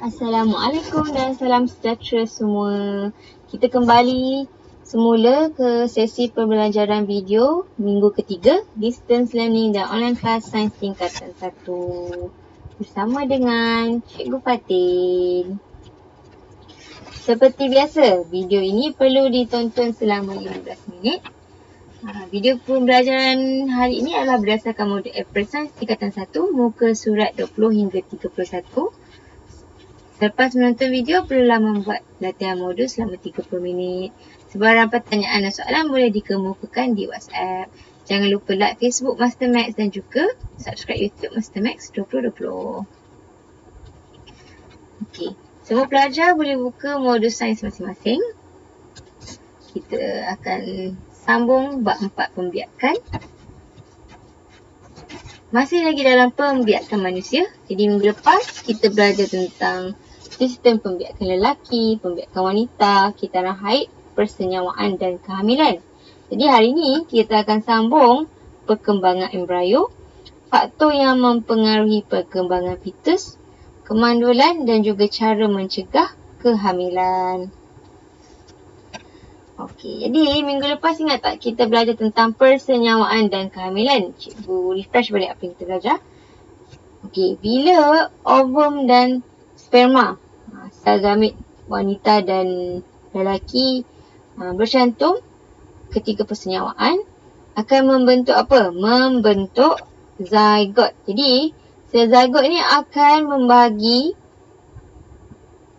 Assalamualaikum dan salam sejahtera semua. Kita kembali semula ke sesi pembelajaran video minggu ketiga Distance Learning dan Online Class Sains Tingkatan 1 bersama dengan Cikgu Fatin. Seperti biasa, video ini perlu ditonton selama 15 minit. Video pembelajaran hari ini adalah berdasarkan modul April Sains Tingkatan 1 muka surat 20 hingga 31. Selepas menonton video, perlulah membuat latihan modul selama 30 minit. Sebarang pertanyaan dan soalan boleh dikemukakan di WhatsApp. Jangan lupa like Facebook Master Max dan juga subscribe YouTube Master Max 2020. Okey, semua pelajar boleh buka modul sains masing-masing. Kita akan sambung bab 4 pembiakan. Masih lagi dalam pembiakan manusia. Jadi minggu lepas kita belajar tentang sistem pembiakan lelaki, pembiakan wanita, kitaran haid, persenyawaan dan kehamilan. Jadi hari ini kita akan sambung perkembangan embrio, faktor yang mempengaruhi perkembangan fetus, kemandulan dan juga cara mencegah kehamilan. Okey, jadi minggu lepas ingat tak kita belajar tentang persenyawaan dan kehamilan? Cikgu refresh balik apa yang kita belajar. Okey, bila ovum dan sperma, sel gamit wanita dan lelaki bercantum ketika persenyawaan akan membentuk apa? Membentuk zygote. Jadi, sel zygote ni akan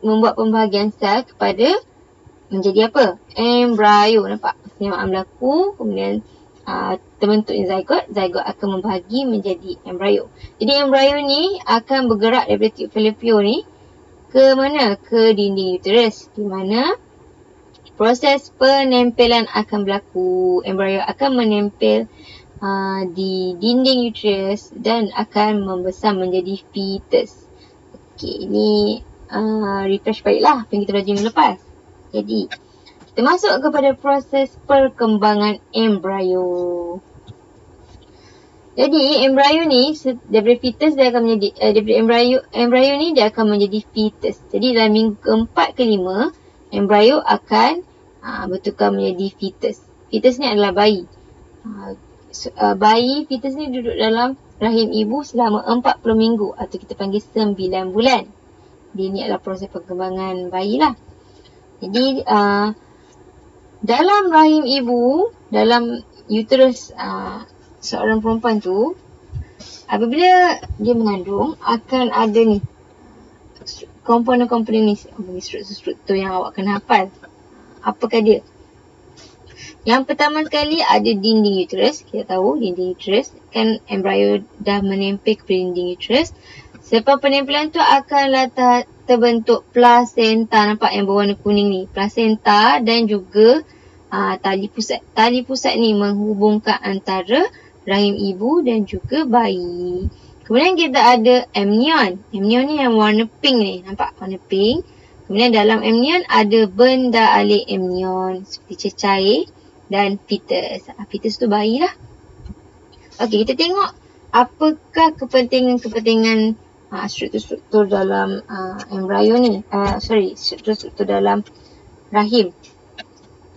membuat pembahagian sel kepada menjadi apa? Embrio. Nampak? Persenyawaan berlaku, kemudian terbentuknya zygote. Zygote akan membahagi menjadi embrio. Jadi embrio ni akan bergerak daripada tube fallopian ni ke mana? Ke dinding uterus. Di mana proses penempelan akan berlaku. Embrio akan menempel di dinding uterus dan akan membesar menjadi fetus. Okey, ini refresh baiklah apa yang kita belajar minggu lepas. Jadi, kita masuk kepada proses perkembangan embrio. Jadi, embrio ni daripada fetus dia akan menjadi daripada embrio ni dia akan menjadi fetus. Jadi, dalam minggu keempat ke lima, embrio akan bertukar menjadi fetus. Fetus ni adalah bayi. Bayi fetus ni duduk dalam rahim ibu selama 40 minggu atau kita panggil 9 bulan. Dia ni adalah proses perkembangan bayi lah. Jadi, dalam rahim ibu, dalam uterus seorang perempuan tu, apabila dia mengandung, akan ada ni komponen-komponen ni, struktur yang awak kena hafal. Apakah dia? Yang pertama sekali ada dinding uterus. Kita tahu dinding uterus kan embrio dah menempel ke dinding uterus. Selepas penempelan tu akanlah terbentuk plasenta. Nampak yang berwarna kuning ni? Plasenta dan juga tali pusat. Tali pusat ni menghubungkan antara rahim ibu dan juga bayi. Kemudian kita ada amnion. Amnion ni yang warna pink ni. Nampak warna pink. Kemudian dalam amnion ada benda alik amnion seperti cecair dan fetus. Fetus tu bayi lah. Okey, kita tengok apakah kepentingan-kepentingan struktur-struktur dalam embrio ni. Struktur-struktur dalam rahim.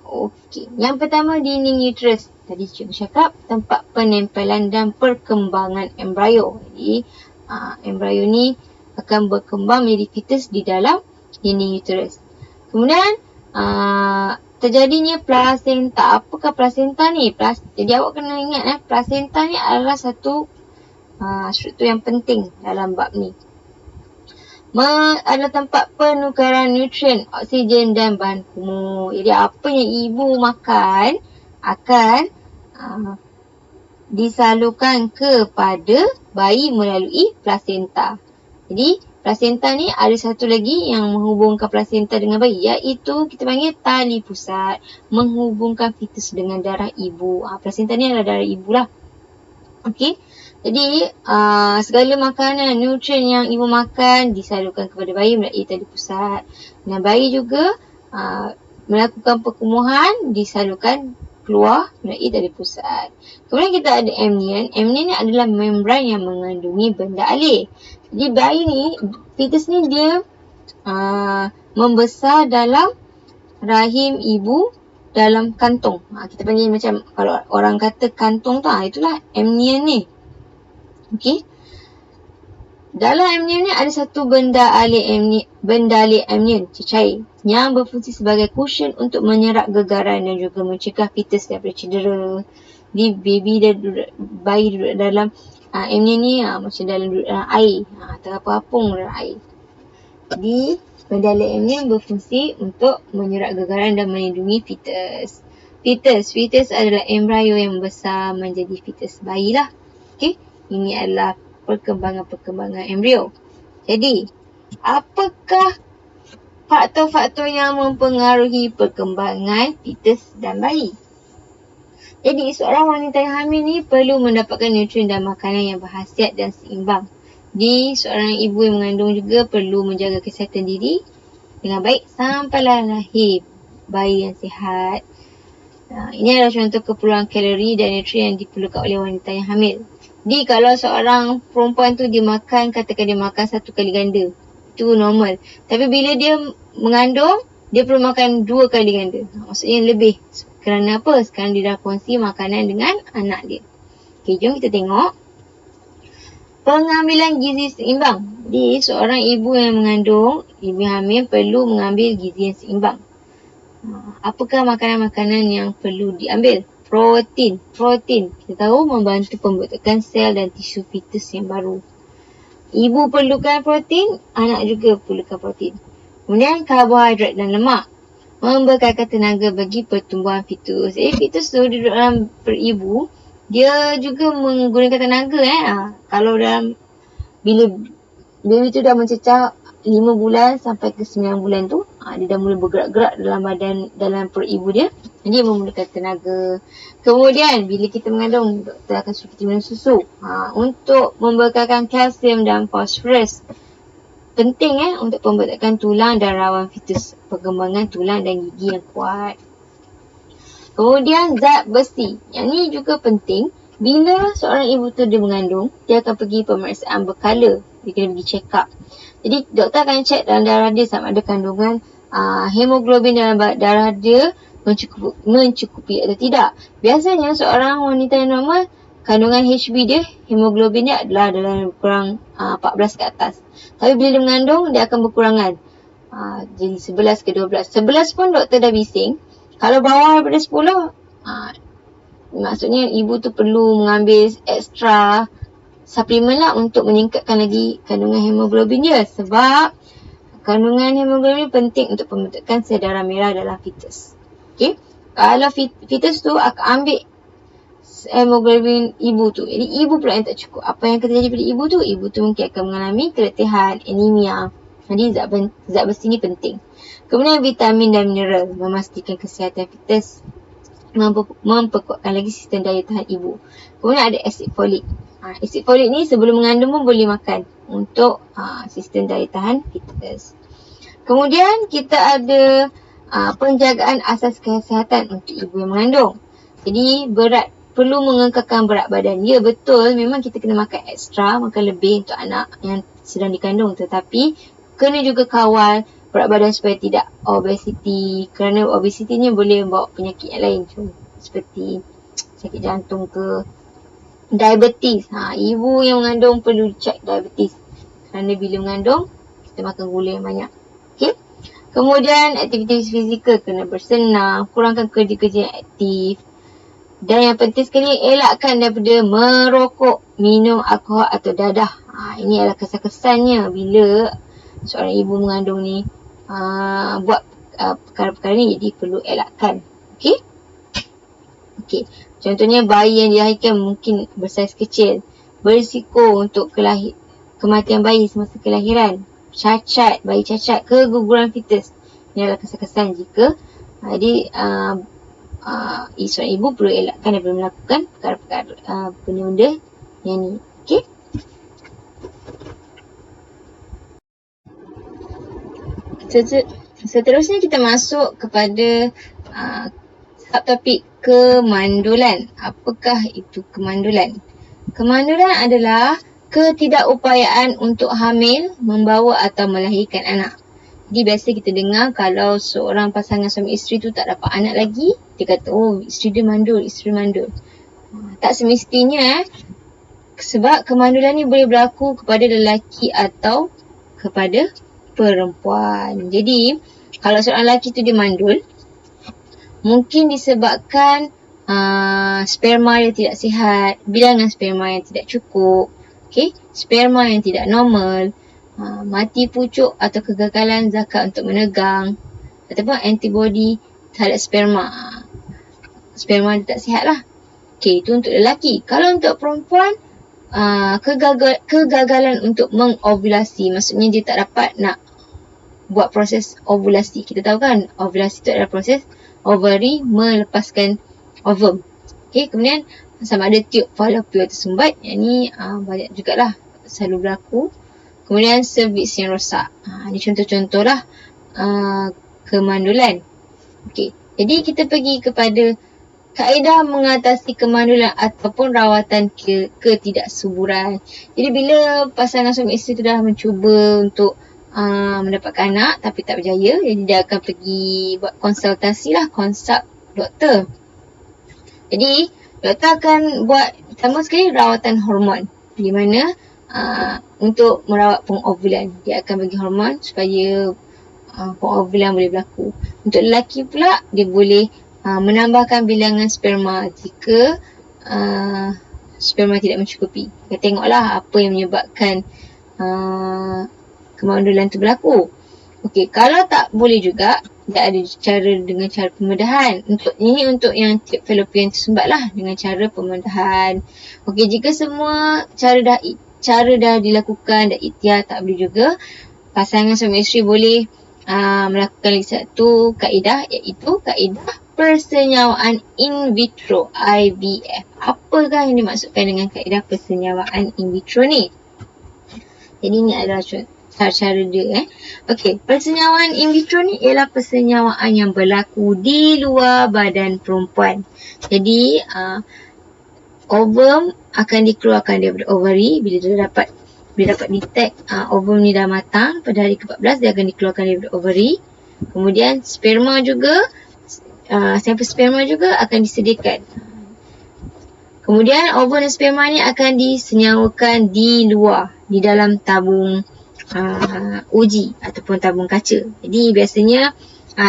Okey, yang pertama dinding uterus. Tadi cikgu cakap tempat penempelan dan perkembangan embrio. Jadi embrio ni akan berkembang menjadi fetus di dalam dinding uterus. Kemudian terjadinya plasenta. Apakah plasenta ni? Jadi awak kena ingat plasenta ni adalah satu struktur yang penting dalam bab ni. Adalah tempat penukaran nutrien, oksigen dan bahan kumur. Jadi apa yang ibu makan akan disalurkan kepada bayi melalui plasenta. Jadi plasenta ni ada satu lagi yang menghubungkan plasenta dengan bayi, iaitu kita panggil tali pusat, menghubungkan fetus dengan darah ibu. Plasenta ni adalah darah ibu lah. Okey. Jadi segala makanan, nutrien yang ibu makan disalurkan kepada bayi melalui tali pusat. Dan bayi juga melakukan perkumuhan disalurkan keluar melalui tali pusat. Kemudian kita ada amnion. Amnion ni adalah membran yang mengandungi benda alih. Jadi bayi ni, fetus ni dia membesar dalam rahim ibu dalam kantung. Kita panggil macam, kalau orang kata kantung tu, itulah amnion ni. Okey. Dalam amnion ni ada satu bendalih amnion, cecair, yang berfungsi sebagai cushion untuk menyerap gegaran dan juga mencegah fetus daripada cedera. Di bayi duduk dalam amnion ni macam duduk dalam air, terapung dalam air. Jadi bendalih amnion berfungsi untuk menyerap gegaran dan melindungi fetus. Fetus adalah embrio yang membesar menjadi fetus bayi lah. Okey, ini adalah perkembangan embrio. Jadi, apakah faktor-faktor yang mempengaruhi perkembangan fetus dan bayi? Jadi, seorang wanita yang hamil ni perlu mendapatkan nutrien dan makanan yang berkhasiat dan seimbang. Jadi, seorang ibu yang mengandung juga perlu menjaga kesihatan diri dengan baik sampailah lahir bayi yang sihat. Ini adalah contoh keperluan kalori dan nutrien yang diperlukan oleh wanita yang hamil. Jadi kalau seorang perempuan tu dia makan, katakan dia makan 1 kali ganda, itu normal. Tapi bila dia mengandung, dia perlu makan 2 kali ganda. Maksudnya lebih. Kerana apa? Sekarang dia dah kongsi makanan dengan anak dia. Okey, jom kita tengok. Pengambilan gizi seimbang. Jadi seorang ibu yang mengandung, ibu yang hamil perlu mengambil gizi yang seimbang. Apakah makanan-makanan yang perlu diambil? Protein. Kita tahu membantu pembentukan sel dan tisu fetus yang baru. Ibu perlukan protein, anak juga perlukan protein. Kemudian karbohidrat dan lemak membekalkan tenaga bagi pertumbuhan fetus. Fetus tu duduk dalam perut ibu, dia juga menggunakan tenaga. Kalau bila baby tu dah mencecah 5 bulan sampai ke 9 bulan tu, dia dah mula bergerak-gerak dalam perut ibu dia. Dia memerlukan tenaga. Kemudian bila kita mengandung, doktor akan suruh kita minum susu untuk membekalkan kalsium dan fosforus. Penting untuk pembentukan tulang dan rawan fetus, perkembangan tulang dan gigi yang kuat. Kemudian zat besi. Yang ni juga penting. Bila seorang ibu tu dia mengandung, dia akan pergi pemeriksaan berkala. Dia kena pergi check up. Jadi doktor akan check dalam darah dia sama ada kandungan hemoglobin dalam darah dia mencukupi atau tidak. Biasanya seorang wanita yang normal, kandungan HB dia, hemoglobin dia adalah dalam kurang 14 ke atas. Tapi bila dia mengandung, dia akan berkurangan. Jadi 11 ke 12. 11 pun doktor dah bising. Kalau bawah daripada 10, maksudnya ibu tu perlu mengambil ekstra suplemen lah untuk meningkatkan lagi kandungan hemoglobin dia. Sebab kandungan hemoglobin penting untuk pembentukan sel darah merah dalam fetus. Okay? Kalau fetus tu akan ambil hemoglobin ibu tu. Jadi ibu pula yang tak cukup. Apa yang akan terjadi pada ibu tu? Ibu tu mungkin akan mengalami keletihan, anemia. Jadi zat besi ni penting. Kemudian vitamin dan mineral memastikan kesihatan fetus, memperkuatkan lagi sistem daya tahan ibu. Kemudian ada asid folik. Asid folik ni sebelum mengandung pun boleh makan untuk sistem daya tahan fetus. Kemudian kita ada penjagaan asas kesihatan untuk ibu yang mengandung. Jadi perlu mengekalkan berat badan. Ya betul, memang kita kena makan ekstra, makan lebih untuk anak yang sedang dikandung. Tetapi kena juga kawal berat badan supaya tidak obesiti. Kerana obesiti ni boleh membawa penyakit yang lain. Seperti sakit jantung ke diabetes. Ibu yang mengandung perlu cek diabetes. Kerana bila mengandung, kita makan gula yang banyak. Okay? Kemudian aktiviti fizikal, kena bersenam, kurangkan kerja-kerja yang aktif. Dan yang penting sekali, elakkan daripada merokok, minum alkohol atau dadah. Ini adalah kesan-kesannya bila seorang ibu mengandung ni buat perkara-perkara ni. Jadi perlu elakkan. Okey? Okey. Contohnya bayi yang dilahirkan mungkin bersaiz kecil, berisiko untuk kematian bayi semasa kelahiran, cacat, bayi cacat, keguguran fetus. Ini adalah kesan-kesan jika seorang ibu perlu elakkan daripada melakukan perkara-perkara penunda yang ni. Okey? Seterusnya kita masuk kepada subtopik kemandulan. Apakah itu kemandulan? Kemandulan adalah Ketidakupayaan untuk hamil, membawa atau melahirkan anak. Jadi biasa kita dengar kalau seorang pasangan suami isteri tu tak dapat anak lagi, dia kata, oh isteri dia mandul, isteri mandul. Tak semestinya sebab kemandulan ni boleh berlaku kepada lelaki atau kepada perempuan. Jadi kalau seorang lelaki tu dia mandul, mungkin disebabkan sperma yang tidak sihat, bilangan sperma yang tidak cukup, sperma yang tidak normal, mati pucuk atau kegagalan zakat untuk menegang, ataupun antibody terhadap sperma. Sperma dia tak sihat lah. Itu untuk lelaki. Kalau untuk perempuan, kegagalan untuk mengovulasi, maksudnya dia tak dapat nak buat proses ovulasi. Kita tahu kan, ovulasi itu adalah proses ovary melepaskan ovum. Kemudian sama ada tiub fallopian tersumbat, yang ni banyak jugalah selalu berlaku. Kemudian cervix yang rosak. Ini contoh-contoh lah kemandulan. Jadi kita pergi kepada kaedah mengatasi kemandulan ataupun rawatan ketidaksuburan. Jadi bila pasangan suami isteri tu dah mencuba untuk mendapatkan anak tapi tak berjaya, jadi dia akan pergi buat konsultasi lah, konsult doktor. Jadi doktor akan buat pertama sekali rawatan hormon, di mana untuk merawat pengovulan. Dia akan bagi hormon supaya pengovulan boleh berlaku. Untuk lelaki pula, dia boleh menambahkan bilangan sperma jika sperma tidak mencukupi. Kita tengoklah apa yang menyebabkan kemandulan itu berlaku. Kalau tak boleh juga, dia ada cara dengan cara pembedahan. Ini untuk yang tiub fallopian tersumbat lah, dengan cara pembedahan. Jika semua cara dah dilakukan, dah ikhtiar tak boleh juga, pasangan suami isteri boleh melakukan lagi satu kaedah, iaitu kaedah persenyawaan in vitro, IVF. Apakah yang dimaksudkan dengan kaedah persenyawaan in vitro ni? Jadi ni adalah cara dia. Persenyawaan in vitro ni ialah persenyawaan yang berlaku di luar badan perempuan. Jadi ovum akan dikeluarkan daripada ovary. Bila dapat detect ovum ni dah matang pada hari ke-14, dia akan dikeluarkan daripada ovary. Kemudian sperma juga, sampel sperma juga akan disediakan. Kemudian ovum dan sperma ni akan disenyawakan di luar, di dalam tabung uji ataupun tabung kaca. Jadi biasanya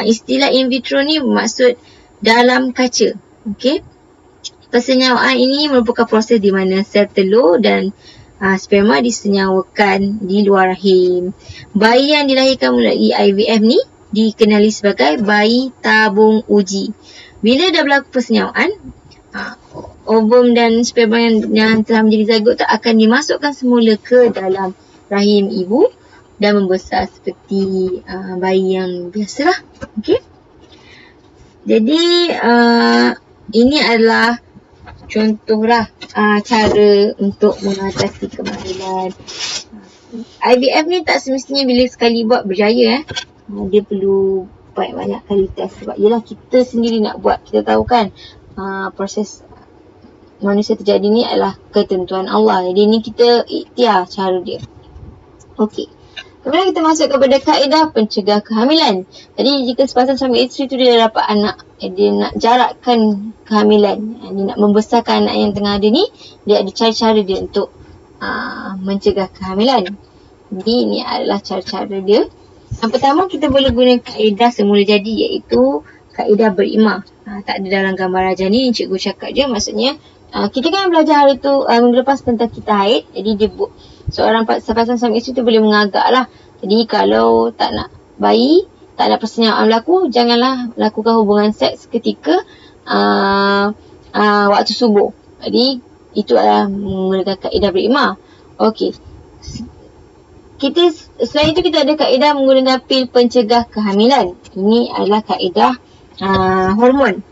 istilah in vitro ni bermaksud dalam kaca. Persenyawaan ini merupakan proses di mana sel telur dan sperma disenyawakan di luar rahim. Bayi yang dilahirkan melalui IVF ni dikenali sebagai bayi tabung uji. Bila dah berlaku persenyawaan, ovum dan sperma yang telah menjadi zygote akan dimasukkan semula ke dalam rahim ibu dan membesar seperti bayi yang biasalah. Jadi ini adalah contohlah cara untuk mengatasi kemandulan. IVF ni tak semestinya bila sekali buat berjaya. Dia perlu banyak-banyak kali test. Sebab yelah kita sendiri nak buat. Kita tahu kan proses manusia terjadi ni adalah ketentuan Allah. Jadi ni kita ikhtiar cara dia. Kemudian kita masuk kepada kaedah pencegah kehamilan. Jadi jika sepasang suami isteri tu dia dah dapat anak, dia nak jarakkan kehamilan, dia nak membesarkan anak yang tengah ada ni, dia ada cara-cara dia untuk mencegah kehamilan. Jadi ini adalah cara-cara dia. Yang pertama, kita boleh guna kaedah semula jadi, iaitu kaedah berimah. Tak ada dalam gambar rajah ni, cikgu cakap je, maksudnya kita kan belajar hari tu minggu lepas tentang kita haid. Jadi dia seorang sepasang suami isteri tu boleh mengagak lah. Jadi kalau tak nak bayi, tak nak persenyawaan berlaku, janganlah lakukan hubungan seks ketika waktu subuh. Jadi itu adalah menggunakan kaedah berimah. Selain itu kita ada kaedah menggunakan pil pencegah kehamilan. Ini adalah kaedah hormon.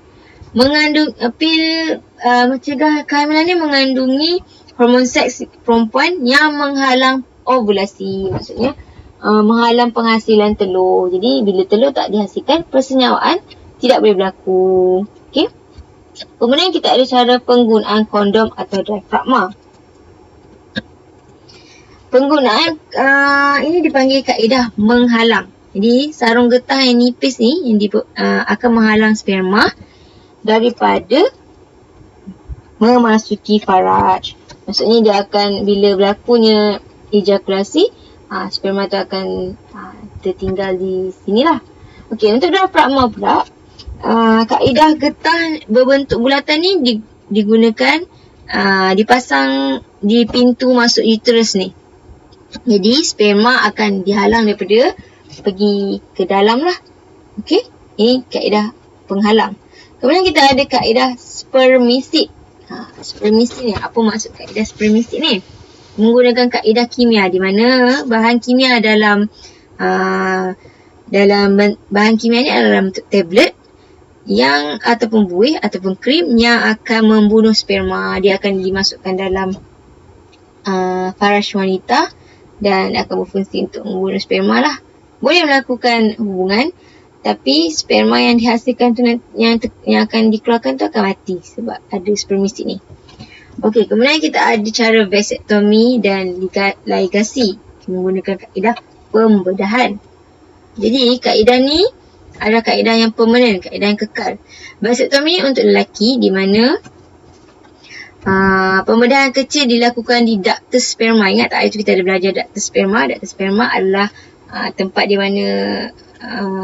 Mengandung pil mencegah kehamilan ni mengandungi hormon seks perempuan yang menghalang ovulasi. Maksudnya menghalang penghasilan telur. Jadi bila telur tak dihasilkan, persenyawaan tidak boleh berlaku. Kemudian kita ada cara penggunaan kondom atau diafragma. Penggunaan ini dipanggil kaedah menghalang. Jadi sarung getah yang nipis ni yang akan menghalang sperma daripada memasuki faraj. Maksudnya dia akan, bila berlakunya ejakulasi, sperma tu akan tertinggal di sinilah. Okey, untuk diafragma pula, kaedah getah berbentuk bulatan ni digunakan, dipasang di pintu masuk uterus ni. Jadi sperma akan dihalang daripada pergi ke dalam lah. Okey, ini kaedah penghalang. Kemudian kita ada kaedah spermisid. Spermisid ni, apa maksud kaedah spermisid ni? Menggunakan kaedah kimia di mana bahan kimia dalam bahan kimia ni adalah dalam bentuk tablet yang ataupun buih ataupun krim yang akan membunuh sperma. Dia akan dimasukkan dalam faraj wanita dan akan berfungsi untuk membunuh sperma lah. Boleh melakukan hubungan, tapi sperma yang dihasilkan tu yang akan dikeluarkan tu akan mati sebab ada spermisid ni. Okey, kemudian kita ada cara vasektomi dan ligasi menggunakan kaedah pembedahan. Jadi kaedah ni adalah kaedah yang permanen, kaedah yang kekal. Vasektomi untuk lelaki di mana pembedahan kecil dilakukan di ductus sperma. Ingat tak, hari tu kita ada belajar ductus sperma. Ductus sperma adalah tempat di mana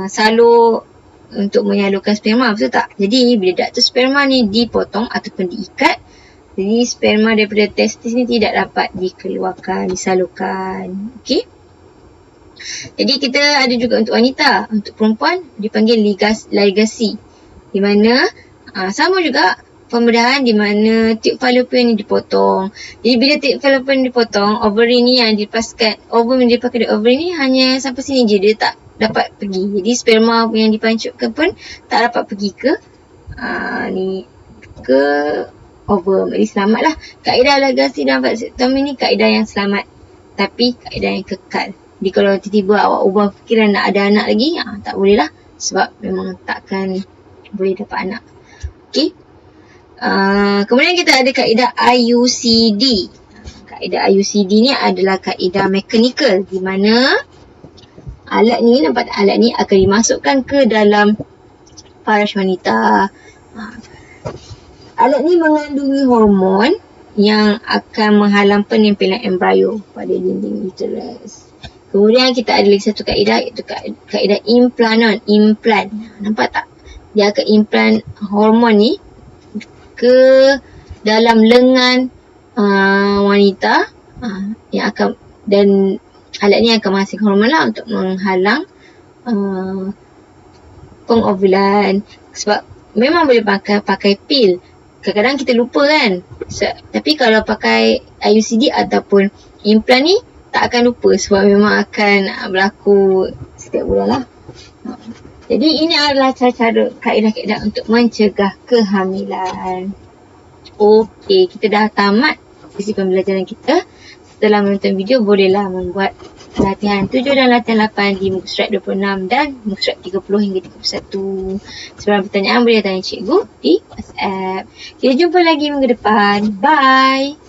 salur untuk menyalurkan sperma, betul tak? Jadi bila ductus sperma ni dipotong ataupun diikat, jadi sperma daripada testis ni tidak dapat dikeluarkan, disalurkan. Okey. Jadi kita ada juga untuk wanita. Untuk perempuan dipanggil ligasi, di mana sama juga pembedahan di mana tube fallopian ni dipotong. Jadi bila tube fallopian dipotong, ovary ni yang dilepaskan, ovum yang dipakai dari ovary ni hanya sampai sini je, dia tak dapat pergi. Jadi sperma yang dipancupkan pun tak dapat pergi ke ovum. Jadi selamatlah. Kaedah ligasi dan vasektomi ni kaedah yang selamat, tapi kaedah yang kekal. Jadi kalau tiba-tiba awak ubah fikiran nak ada anak lagi, tak boleh lah, sebab memang takkan boleh dapat anak. Okey. Kemudian kita ada kaedah IUCD. Kaedah IUCD ni adalah kaedah mekanikal di mana alat ni akan dimasukkan ke dalam faraj wanita. Alat ni mengandungi hormon yang akan menghalang penyempilan embrio pada dinding uterus. Kemudian kita ada lagi satu kaedah, iaitu kaedah implant. Nampak tak? Dia akan implant hormon ni ke dalam lengan wanita yang akan, dan alat ni akan menghasilkan hormon lah untuk menghalang pengovulan. Sebab memang boleh pakai pil. Kadang-kadang kita lupa kan. Tapi kalau pakai IUCD ataupun implant ni tak akan lupa, sebab memang akan berlaku setiap bulan lah. Jadi ini adalah cara-cara kaedah-kaedah untuk mencegah kehamilan. Okey, kita dah tamat sesi pembelajaran kita. Setelah menonton video, bolehlah membuat latihan 7 dan latihan 8 di muka surat 26 dan muka surat 30 hingga 31. Sebarang pertanyaan boleh tanya cikgu di WhatsApp. Kita jumpa lagi minggu depan. Bye!